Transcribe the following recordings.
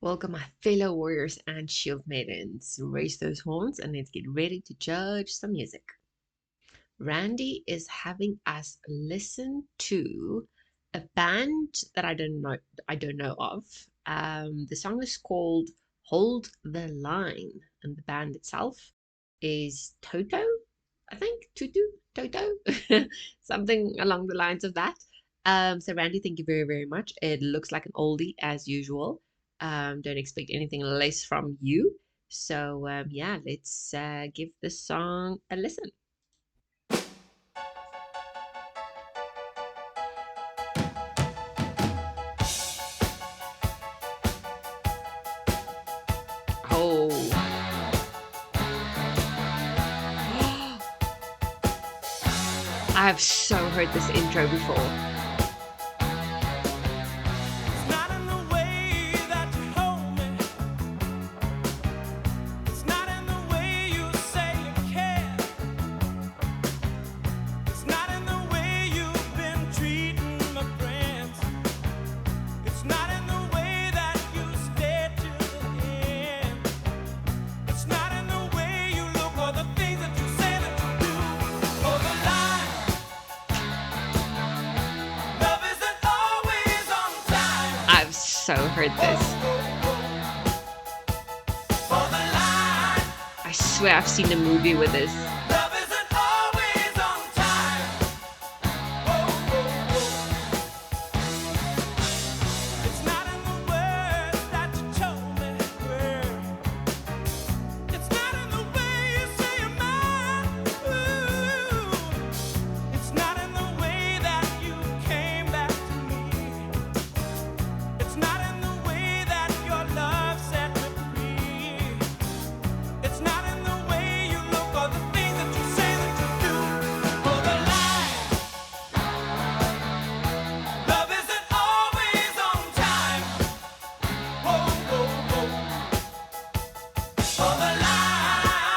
Welcome, my fellow warriors and shield maidens. Raise those horns and let's get ready to judge some music. Randy is having us listen to a band that I don't know of. The song is called "Hold the Line," and the band itself is Toto. I think Toto, something along the lines of that. So Randy, thank you very, very much. It looks like an oldie as usual. Don't expect anything less from you. So yeah, let's give this song a listen. Oh, I've so heard this intro before. I've so heard this. I swear I've seen a movie with this.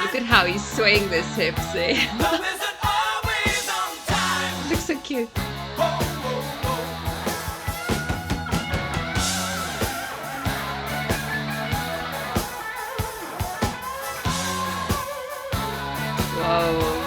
Look at how he's swaying this hips. Looks so cute. Whoa.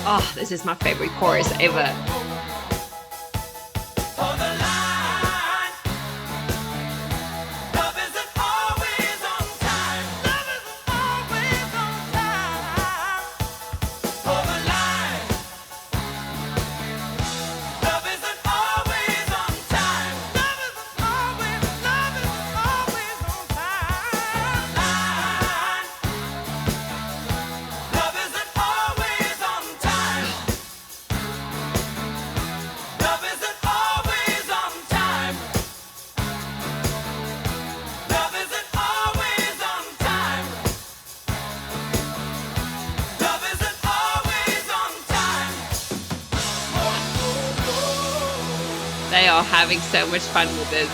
Oh, this is my favorite chorus ever. They are having so much fun with this.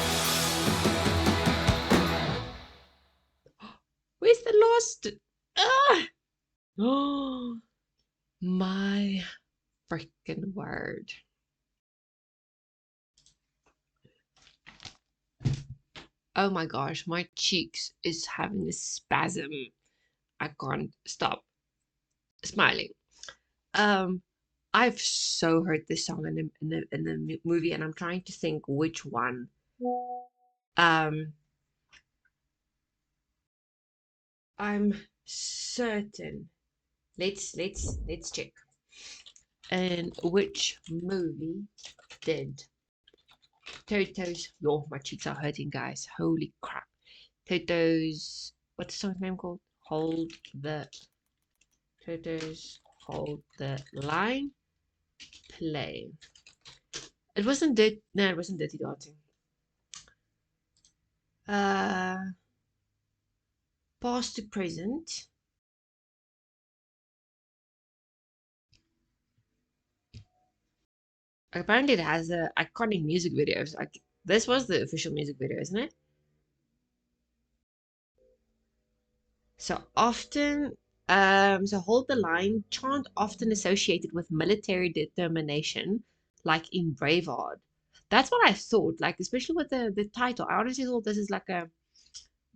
Where's the last? Oh, my freaking word. Oh my gosh, my cheeks is having a spasm. I can't stop smiling. I've so heard this song in the movie, and I'm trying to think which one Um, I'm certain. Let's check. And which movie did Toto's? Oh, my cheeks are hurting, guys. Holy crap! Toto's. What's the song's name called? Toto's Hold the Line. Play. It wasn't Dirty. No, it wasn't Dirty Dancing. Uh, Past to present. Apparently, it has iconic music videos. Like this was the official music video, isn't it? So often, so hold the line chant often associated with military determination, like in Braveheart. That's what I thought. Like especially with the title, I honestly thought this is like a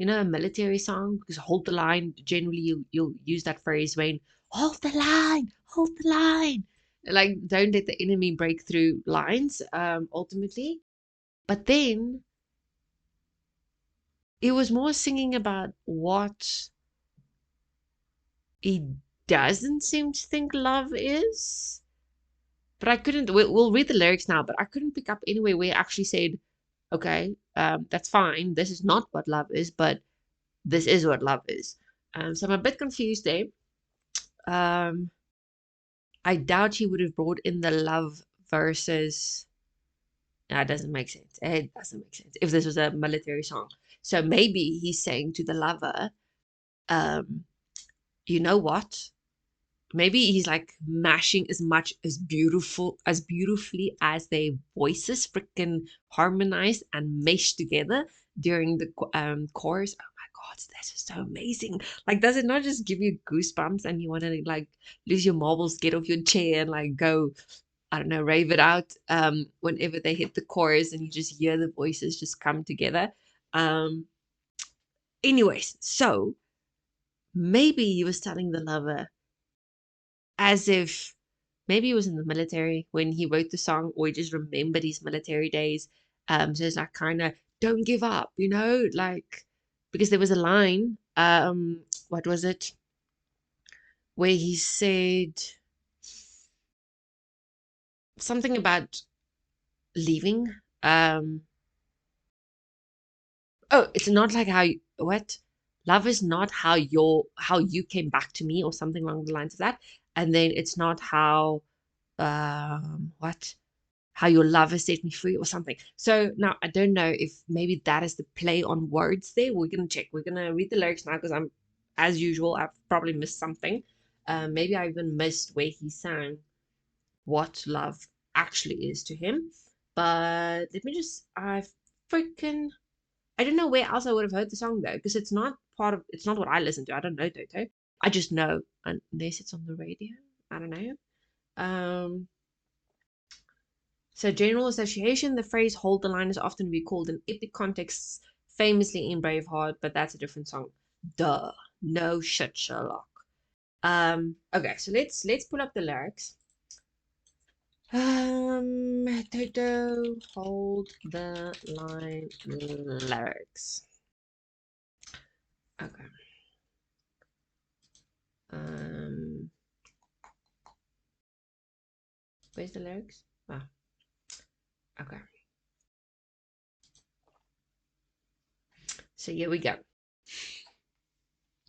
a military song because hold the line. Generally, you'll use that phrase when hold the line. Like don't let the enemy break through lines. Ultimately, but then it was more singing about what he doesn't seem to think love is. But I couldn't. We'll read the lyrics now, but I couldn't pick up anywhere where it actually said, "Okay, that's fine. This is not what love is, but this is what love is." So I'm a bit confused there. Um, I doubt he would have brought in the love verses. That doesn't make sense. It doesn't make sense if this was a military song. So maybe he's saying to the lover, um, you know what? Maybe he's like mashing as much as beautifully as their voices freaking harmonized and meshed together during the chorus. Oh my god, this is so amazing. Like, does it not just give you goosebumps and you want to like lose your marbles, get off your chair and like go, I don't know, rave it out whenever they hit the chorus and you just hear the voices just come together. um Anyways, so maybe he was telling the lover as if maybe he was in the military when he wrote the song, or he just remembered his military days. So it's like kind of don't give up, like because there was a line, what was it, where he said something about leaving. Oh, it's not like what? Love is not how you came back to me, or something along the lines of that. And then it's not how what? How your love has set me free or something. So now I don't know if maybe that is the play on words there. We're gonna check. We're gonna read the lyrics now because I'm, as usual, I've probably missed something. Maybe I even missed where he sang what love actually is to him. But let me just, freaking, I don't know where else I would have heard the song though, because it's not what I listen to. I don't know Toto. I just know, unless it's on the radio. I don't know. Um, So, general association, the phrase hold the line is often recalled in epic contexts, famously in Braveheart, but that's a different song. Duh. No shit, Sherlock. Okay, so let's pull up the lyrics. Toto, hold the line lyrics. Okay. Um, where's the lyrics? Ah, okay. So here we go.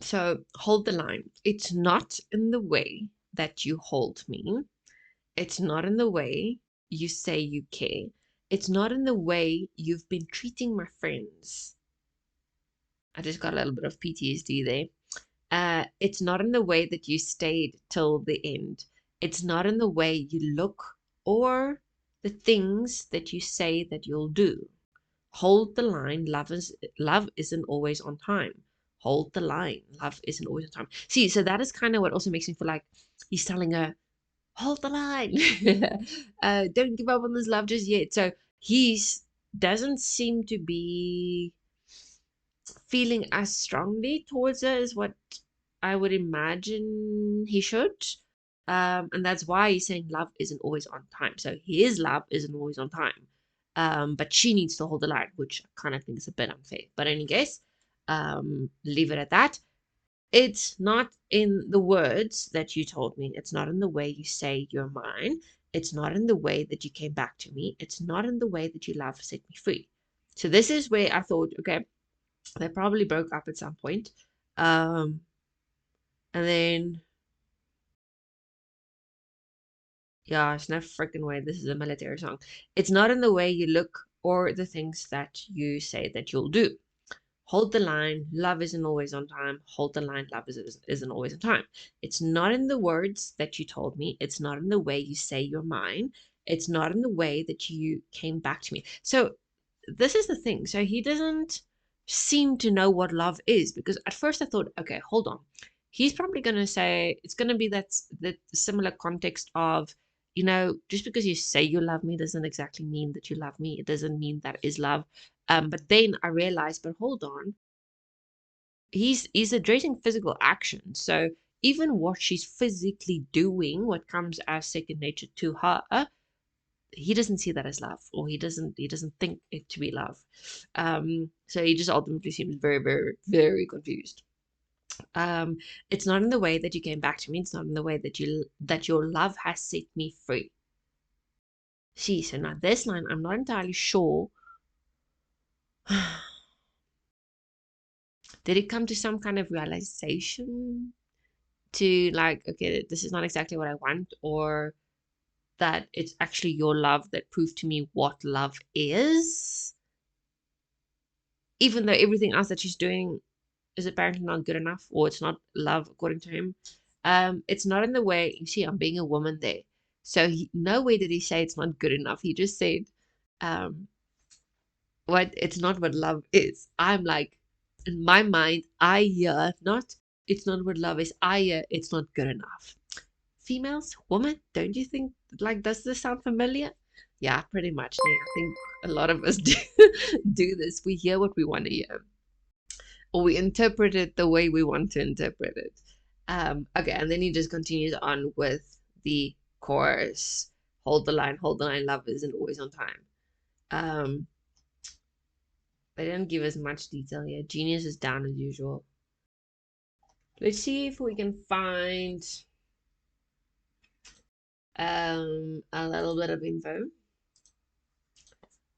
So hold the line. It's not in the way that you hold me. It's not in the way you say you care. It's not in the way you've been treating my friends. I just got a little bit of PTSD there. It's not in the way that you stayed till the end. It's not in the way you look or the things that you say that you'll do. Hold the line. Love isn't always on time. Hold the line. Love isn't always on time. See, so that is kind of what also makes me feel like he's telling her, hold the line. Don't give up on this love just yet. So he's doesn't seem to be feeling as strongly towards her as what I would imagine he should. And that's why he's saying love isn't always on time. So his love isn't always on time. but she needs to hold the line, which I kind of think is a bit unfair. But in any case, leave it at that. It's not in the words that you told me. It's not in the way you say you're mine. It's not in the way that you came back to me. It's not in the way that you love set me free. So this is where I thought, okay, they probably broke up at some point. And then, yeah, there's no freaking way this is a military song. It's not in the way you look or the things that you say that you'll do. Hold the line, love isn't always on time. Hold the line, love isn't always on time. It's not in the words that you told me. It's not in the way you say you're mine. It's not in the way that you came back to me. So this is the thing. So he doesn't seem to know what love is, because at first I thought, okay, hold on. He's probably going to say it's going to be that similar context of, just because you say you love me doesn't exactly mean that you love me. It doesn't mean that is love. But then I realized, but hold on, he's addressing physical action. So even what she's physically doing, what comes as second nature to her, he doesn't see that as love, or he doesn't think it to be love. So he just ultimately seems very, very, very confused. It's not in the way that you came back to me. It's not in the way that your love has set me free. See, so now this line, I'm not entirely sure. Did it come to some kind of realization to like, okay, this is not exactly what I want, or that it's actually your love that proved to me what love is, even though everything else that she's doing is apparently not good enough, or it's not love according to him. It's not in the way, you see, I'm being a woman there. So nowhere did he say it's not good enough. He just said, what it's not what love is. I'm like, in my mind, I hear not, it's not what love is. I hear it's not good enough. Females, woman, don't you think, like, does this sound familiar? Yeah, pretty much. Yeah, I think a lot of us do this. We hear what we want to hear, or we interpret it the way we want to interpret it. Okay, and then he just continues on with the chorus. Hold the line, love isn't always on time. They didn't give us much detail here. Genius is down as usual. Let's see if we can find a little bit of info.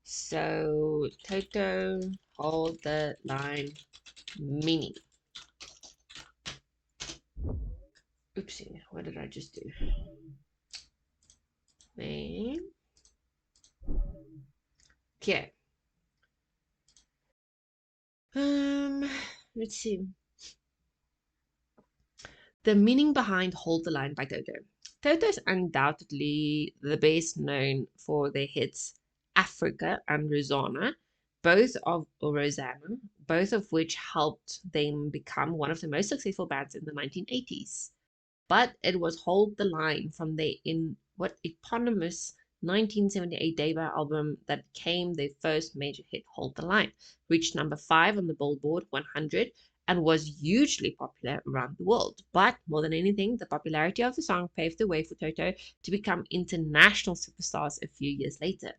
So Toto, hold the line, meaning. Oopsie, what did I just do? Then, okay. Let's see. The meaning behind Hold the Line by Toto. Toto is undoubtedly the best known for their hits Africa and Rosanna, both of which helped them become one of the most successful bands in the 1980s. But it was Hold the Line from their eponymous 1978 debut album that became their first major hit. Hold the Line reached number 5 on the Billboard 100 and was hugely popular around the world. But more than anything, the popularity of the song paved the way for Toto to become international superstars a few years later.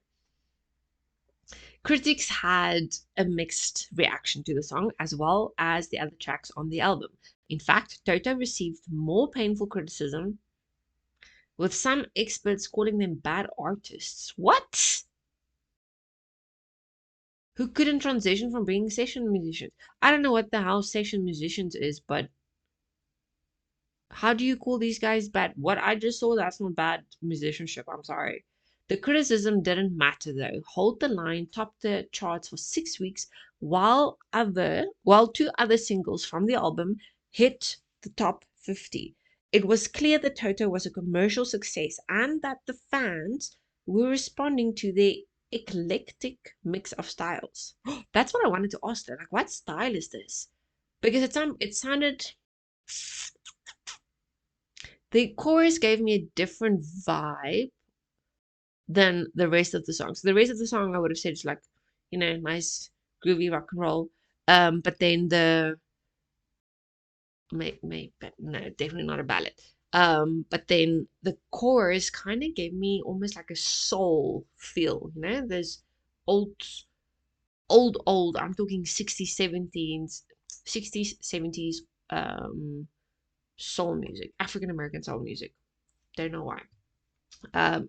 Critics had a mixed reaction to the song, as well as the other tracks on the album. In fact, Toto received more painful criticism, with some experts calling them bad artists. What? Who couldn't transition from being session musicians? I don't know what the hell session musicians is, but how do you call these guys bad? What I just saw, that's not bad musicianship. I'm sorry. The criticism didn't matter though. Hold the Line topped the charts for 6 weeks, while two other singles from the album hit the top 50. It was clear that Toto was a commercial success and that the fans were responding to the eclectic mix of styles. That's what I wanted to ask them. Like, what style is this? Because it sounded, the chorus gave me a different vibe than the rest of the song. So the rest of the song I would have said is like, nice groovy rock and roll. But then but no, definitely not a ballad. But then the chorus kind of gave me almost like a soul feel. There's old. I'm talking 60s, 70s, 60s, 70s soul music, African American soul music. Don't know why.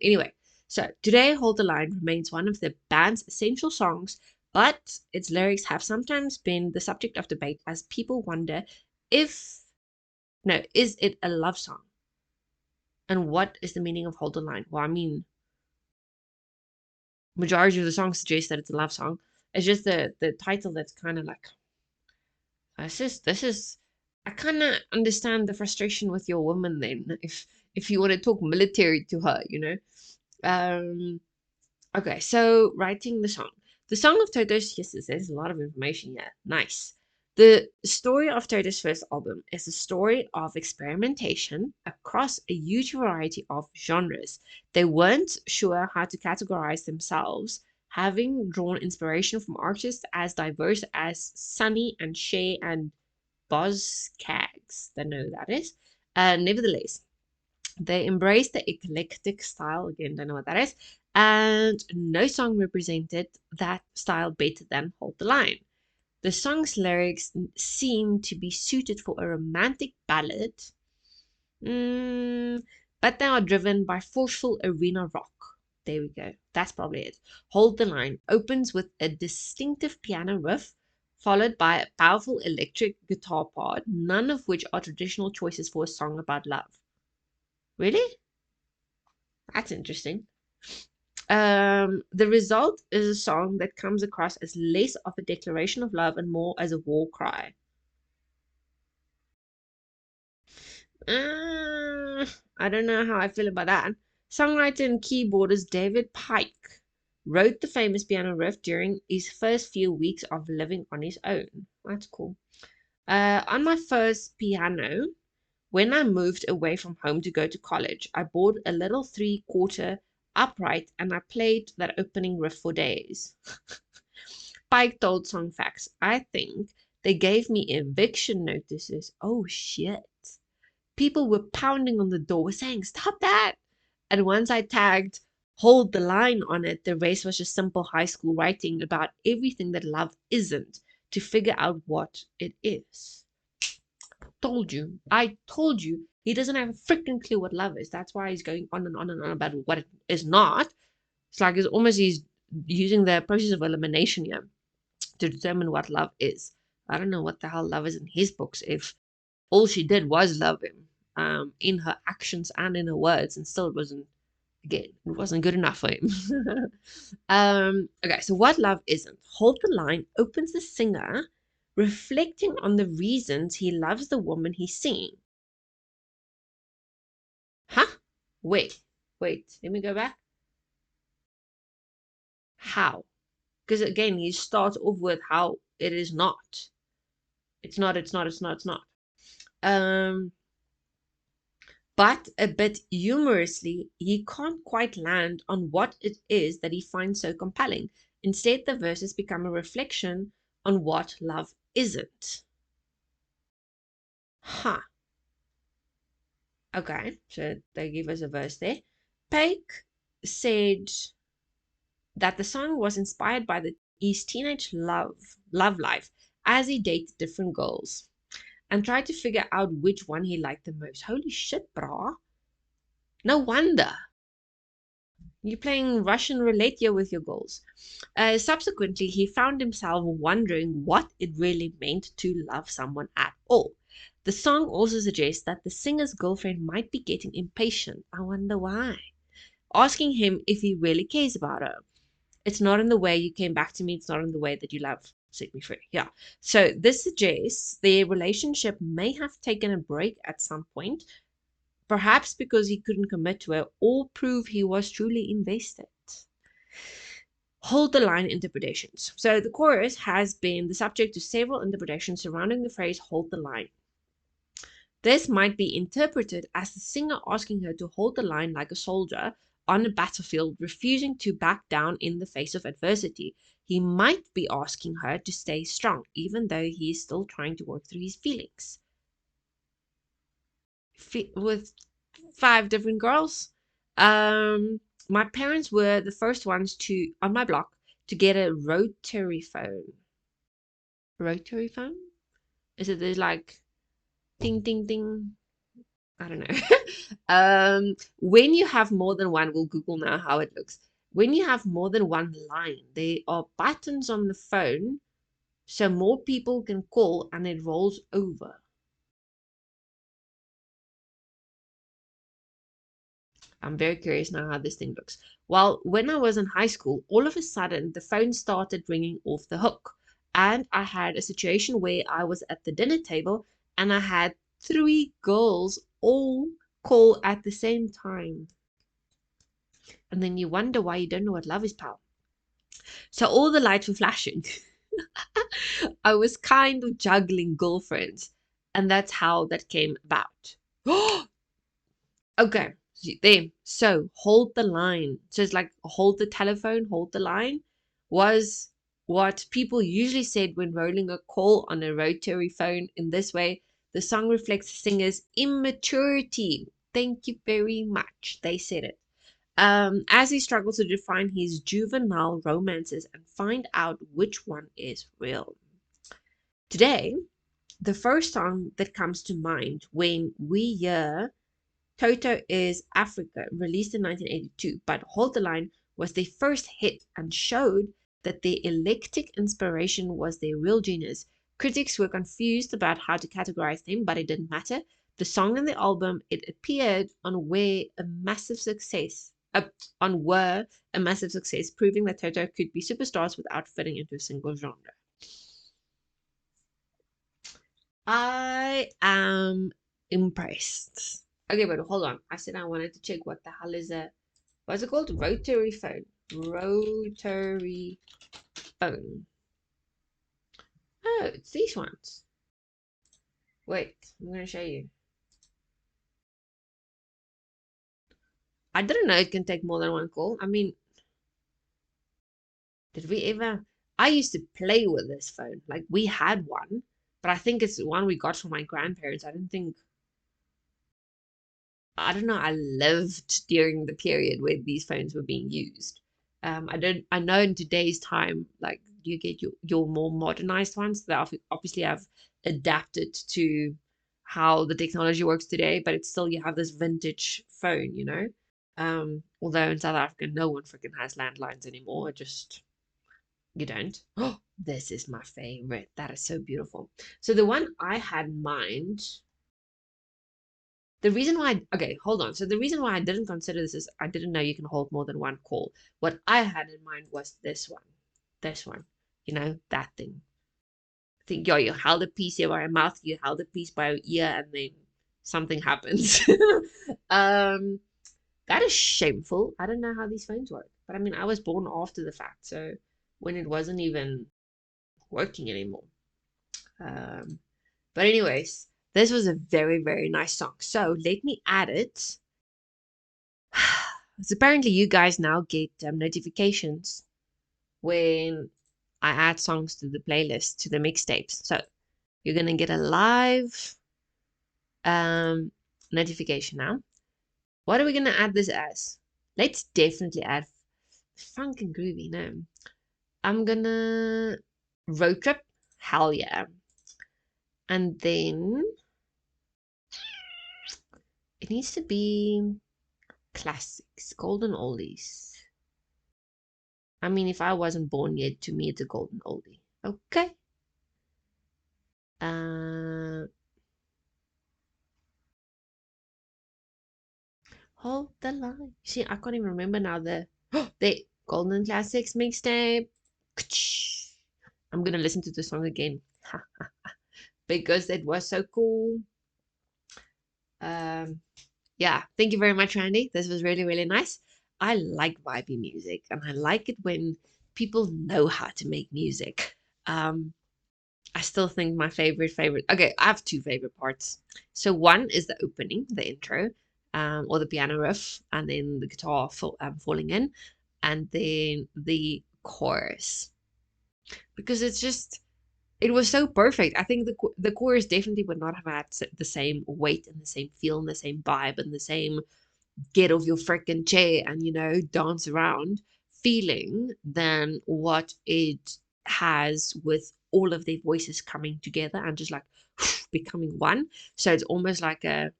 Anyway, so today Hold the Line remains one of the band's essential songs, but its lyrics have sometimes been the subject of debate as people wonder if, no, is it a love song? And what is the meaning of Hold the Line? Well, I mean, majority of the songs suggest that it's a love song. It's just the title that's kind of like, this is I kind of understand the frustration with your woman then if you want to talk military to her, you know. Um okay, so writing the song. The Song of Toto's Kisses, there's a lot of information here. Nice. The story of Toto's first album is a story of experimentation across a huge variety of genres. They weren't sure how to categorize themselves, having drawn inspiration from artists as diverse as Sunny and Shay and Boz Cags. Don't know who that is. Nevertheless, they embraced the eclectic style. Again, don't know what that is. And no song represented that style better than Hold the Line. The song's lyrics seem to be suited for a romantic ballad, but they are driven by forceful arena rock. There we go. That's probably it. Hold the Line opens with a distinctive piano riff, followed by a powerful electric guitar part, none of which are traditional choices for a song about love. Really? That's interesting. The result is a song that comes across as less of a declaration of love and more as a war cry. I don't know how I feel about that. Songwriter and keyboardist David Pike wrote the famous piano riff during his first few weeks of living on his own. That's cool. On my first piano, when I moved away from home to go to college, I bought a little 3/4 upright and I played that opening riff for days. Pike told Songfacts, I think they gave me eviction notices. Oh shit. People were pounding on the door saying, stop that. And once I tagged Hold the Line on it, the rest was just simple high school writing about everything that love isn't to figure out what it is. I told you, he doesn't have a freaking clue what love is. That's why he's going on and on and on about what it is not. It's like he's using the process of elimination here to determine what love is. I don't know what the hell love is in his books if all she did was love him in her actions and in her words, and still it wasn't good enough for him. Okay, so what love isn't. Hold the Line opens the singer reflecting on the reasons he loves the woman he's seeing. Huh? Wait, let me go back. How? Because again, he starts off with how it is not. It's not. But a bit humorously, he can't quite land on what it is that he finds so compelling. Instead, the verses become a reflection on what love isn't. Huh. Okay, so they give us a verse there. Pake said that the song was inspired by his teenage love life as he dated different girls and tried to figure out which one he liked the most. Holy shit, brah. No wonder. You're playing Russian roulette here with your goals. Subsequently, he found himself wondering what it really meant to love someone at all. The song also suggests that the singer's girlfriend might be getting impatient. I wonder why. Asking him if he really cares about her. It's not in the way you came back to me. It's not in the way that you love. Set me free. Yeah. So this suggests their relationship may have taken a break at some point, perhaps because he couldn't commit to her or prove he was truly invested. Hold the Line interpretations. So the chorus has been the subject to several interpretations surrounding the phrase hold the line. This might be interpreted as the singer asking her to hold the line like a soldier on a battlefield, refusing to back down in the face of adversity. He might be asking her to stay strong, even though he is still trying to work through his feelings. With 5 different girls. My parents were the first ones on my block to get a rotary phone. Rotary phone? Is it there's like ding ding ding? I don't know. When you have more than one, we'll Google now how it looks. When you have more than one line, there are buttons on the phone so more people can call and it rolls over. I'm very curious now how this thing looks. Well, when I was in high school, all of a sudden the phone started ringing off the hook. And I had a situation where I was at the dinner table and I had 3 girls all call at the same time. And then you wonder why you don't know what love is, pal. So all the lights were flashing. I was kind of juggling girlfriends. And that's how that came about. Okay, there. So hold the line. So it's like hold the telephone, hold the line was what people usually said when rolling a call on a rotary phone. In this way, the song reflects the singer's immaturity. Thank you very much. They said it. As he struggles to define his juvenile romances and find out which one is real. Today, the first song that comes to mind when we hear Toto is Africa, released in 1982, but Hold the Line was their first hit and showed that their eclectic inspiration was their real genius. Critics were confused about how to categorize them, but it didn't matter. The song and the album, it appeared on Were a massive success, proving that Toto could be superstars without fitting into a single genre. I am impressed. Okay, but hold on. I said I wanted to check what the hell is what's it called? Rotary phone. Rotary phone. Oh, it's these ones. Wait, I'm going to show you. I didn't know it can take more than one call. I mean, did we ever? I used to play with this phone. Like, we had one, but I think it's one we got from my grandparents. I don't know, I lived during the period where these phones were being used. I know in today's time, like you get your more modernized ones that obviously have adapted to how the technology works today, but it's still, you have this vintage phone, you know? Although in South Africa, no one freaking has landlines anymore. You don't. Oh, this is my favorite. That is so beautiful. So the one I had in mind, the reason why, okay, hold on. So the reason why I didn't consider this is I didn't know you can hold more than one call. What I had in mind was this one, that thing. I think, you held a piece here by your mouth, you held a piece by your ear, and then something happens. um, that is shameful. I don't know how these phones work, but I mean, I was born after the fact, so when it wasn't even working anymore. But anyways, this was a very, very nice song. So let me add it. So apparently you guys now get notifications when I add songs to the playlist, to the mixtapes. So you're going to get a live notification now. What are we going to add this as? Let's definitely add funk and groovy. No, I'm going to road trip. Hell yeah. And then it needs to be classics, golden oldies. I mean, if I wasn't born yet, to me it's a golden oldie. Okay. Hold the line. See, I can't even remember now the golden classics mixtape. I'm gonna listen to the song again because it was so cool. Yeah, thank you very much, Randy. This was really, really nice. I like vibey music, and I like it when people know how to make music. I still think my favorite. Okay, I have two favorite parts. So one is the opening, the intro, or the piano riff, and then the guitar falling in, and then the chorus, because it was so perfect. I think the chorus definitely would not have had the same weight and the same feel and the same vibe and the same get off your freaking chair and dance around feeling than what it has with all of their voices coming together and just like becoming one. So it's almost like a,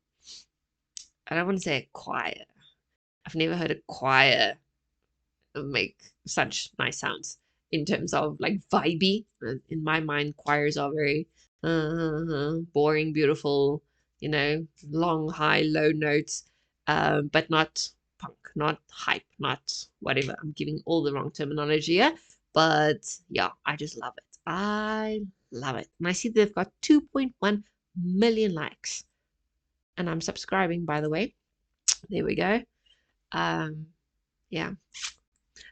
I don't want to say a choir. I've never heard a choir make such nice sounds in terms of like vibey. In my mind, choirs are very boring, beautiful, long, high, low notes, but not punk, not hype, not whatever. I'm giving all the wrong terminology here, but yeah, I just love it. I love it. And I see they've got 2.1 million likes. And I'm subscribing, by the way. There we go. Yeah.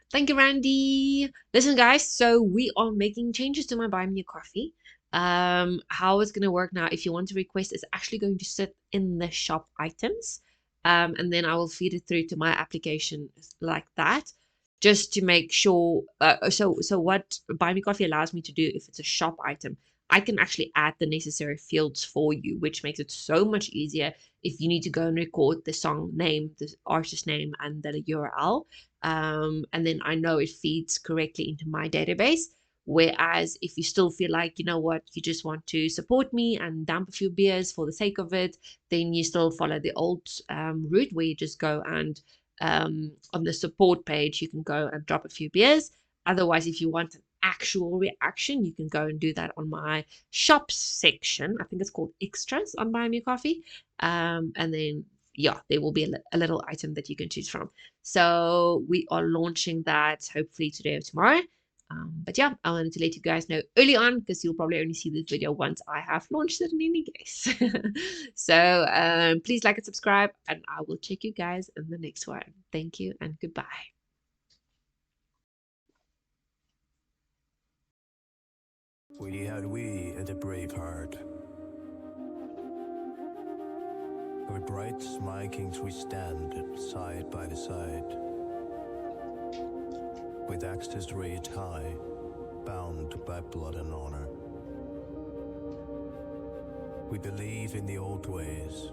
Thank you, Randy. Listen, guys, so we are making changes to my Buy Me a Coffee. How it's going to work now, if you want to request, it's actually going to sit in the shop items. And then I will feed it through to my application like that, just to make sure. So what Buy Me Coffee allows me to do, if it's a shop item, I can actually add the necessary fields for you, which makes it so much easier if you need to go and record the song name, the artist name, and the URL. And then I know it feeds correctly into my database. Whereas if you still feel like, you know what, you just want to support me and dump a few beers for the sake of it, then you still follow the old route where you just go and on the support page, you can go and drop a few beers. Otherwise, if you want an actual reaction, you can go and do that on my shops section. I think it's called extras on Buy Me Coffee. And then, yeah, there will be a little item that you can choose from. So we are launching that hopefully today or tomorrow. But yeah, I wanted to let you guys know early on, because you'll probably only see this video once I have launched it in any case. So please like and subscribe, and I will check you guys in the next one. Thank you and goodbye. We had we at the Braveheart. With bright Vikings we stand side by the side, with axes raised high, bound by blood and honor. We believe in the old ways,